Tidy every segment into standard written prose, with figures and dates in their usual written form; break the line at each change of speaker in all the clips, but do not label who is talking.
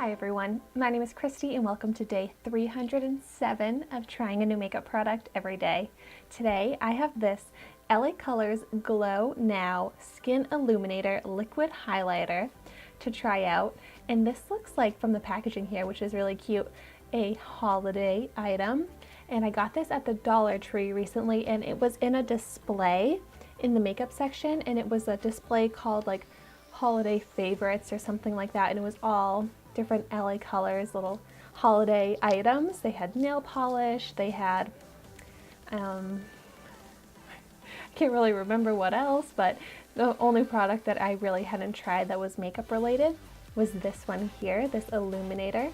Hi everyone, my name is Christy and welcome to day 307 of trying a new makeup product every day. Today I have this LA Colors Glow Now Skin Illuminator Liquid Highlighter to try out, and this looks like, from the packaging here, which is really cute, a holiday item. And I got this at the Dollar Tree recently, and it was in a display in the makeup section, and it was a display called like holiday favorites or something like that, and it was all different LA Colors little holiday items. They had nail polish, they had I can't really remember what else, but the only product that I really hadn't tried that was makeup related was this one here, this Illuminator.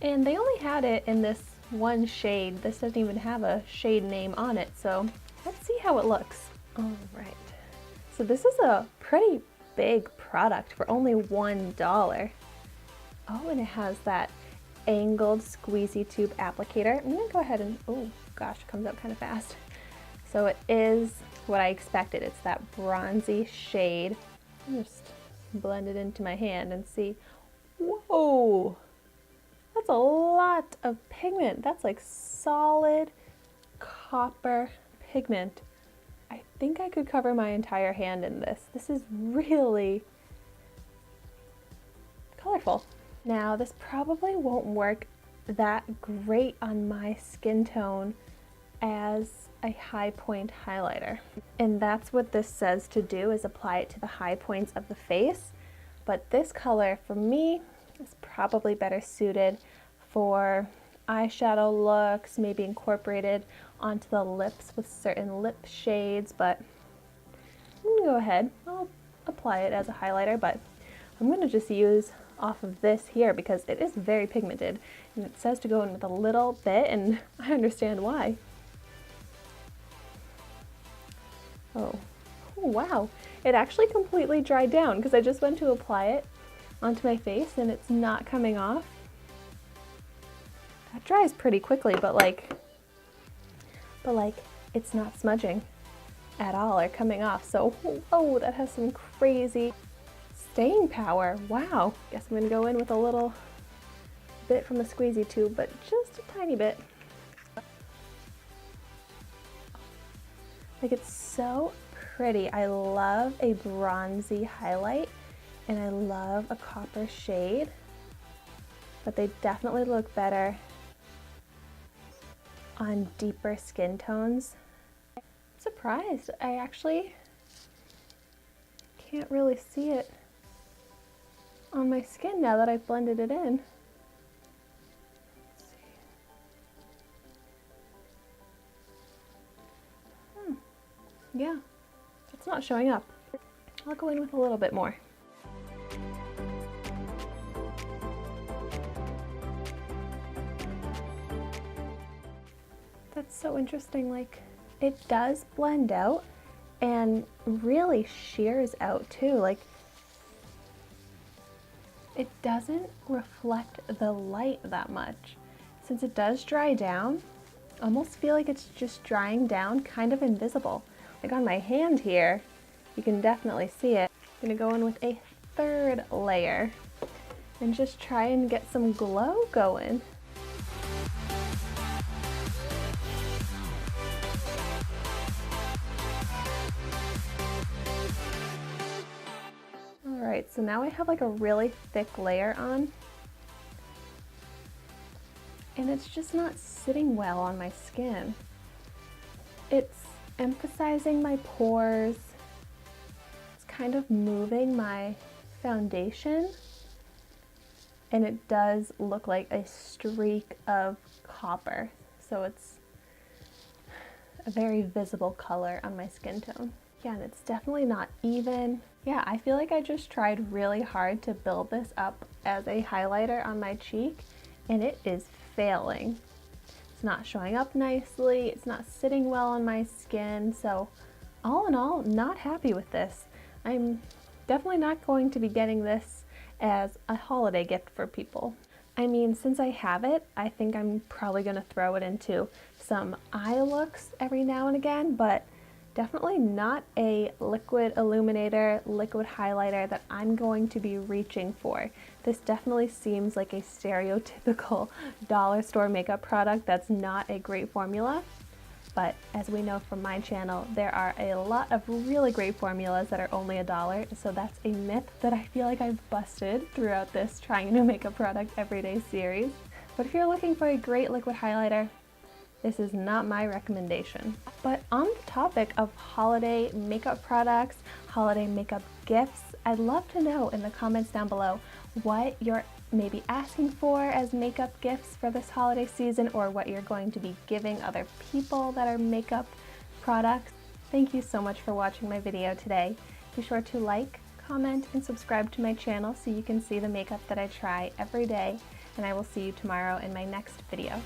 And they only had it in this one shade. This doesn't even have a shade name on it, so let's see how it looks. All right. So this is a pretty big product for only $1. Oh, and it has that angled squeezy tube applicator. I'm gonna go ahead and, oh gosh, it comes out kind of fast. So it is what I expected. It's that bronzy shade. I'll just blend it into my hand and see. Whoa, that's a lot of pigment. That's like solid copper pigment. I think I could cover my entire hand in this. This is really colorful. Now, this probably won't work that great on my skin tone as a high point highlighter. And that's what this says to do, is apply it to the high points of the face. But this color, for me, is probably better suited for eyeshadow looks, maybe incorporated onto the lips with certain lip shades, but I'm gonna go ahead. I'll apply it as a highlighter, but I'm gonna just use off of this here because it is very pigmented, and it says to go in with a little bit, and I understand why. Oh wow, it actually completely dried down because I just went to apply it onto my face and it's not coming off. That dries pretty quickly, but like it's not smudging at all or coming off. So, whoa, that has some crazy staying power. Wow. Guess I'm gonna go in with a little bit from the squeezy tube, but just a tiny bit. Like, it's so pretty. I love a bronzy highlight and I love a copper shade, but they definitely look better on deeper skin tones. I'm surprised. I actually can't really see it on my skin now that I've blended it in. Let's see. Yeah, it's not showing up. I'll go in with a little bit more. That's so interesting. Like, it does blend out and really shears out too. Like, it doesn't reflect the light that much. Since it does dry down, I almost feel like it's just drying down kind of invisible. Like on my hand here, you can definitely see it. I'm gonna go in with a third layer and just try and get some glow going. Alright, so now I have like a really thick layer on, and it's just not sitting well on my skin. It's emphasizing my pores. It's kind of moving my foundation, and it does look like a streak of copper. So it's a very visible color on my skin tone. Yeah, and it's definitely not even. Yeah, I feel like I just tried really hard to build this up as a highlighter on my cheek, and it is failing. It's not showing up nicely, it's not sitting well on my skin, so all in all, not happy with this. I'm definitely not going to be getting this as a holiday gift for people. I mean, since I have it, I think I'm probably gonna throw it into some eye looks every now and again, but Definitely not a liquid illuminator, liquid highlighter that I'm going to be reaching for. This definitely seems like a stereotypical dollar store makeup product that's not a great formula. But as we know from my channel, there are a lot of really great formulas that are only $1, so that's a myth that I feel like I've busted throughout this trying a new makeup product everyday series. But if you're looking for a great liquid highlighter, this is not my recommendation. But on the topic of holiday makeup products, holiday makeup gifts, I'd love to know in the comments down below what you're maybe asking for as makeup gifts for this holiday season, or what you're going to be giving other people that are makeup products. Thank you so much for watching my video today. Be sure to like, comment, and subscribe to my channel so you can see the makeup that I try every day, and I will see you tomorrow in my next video.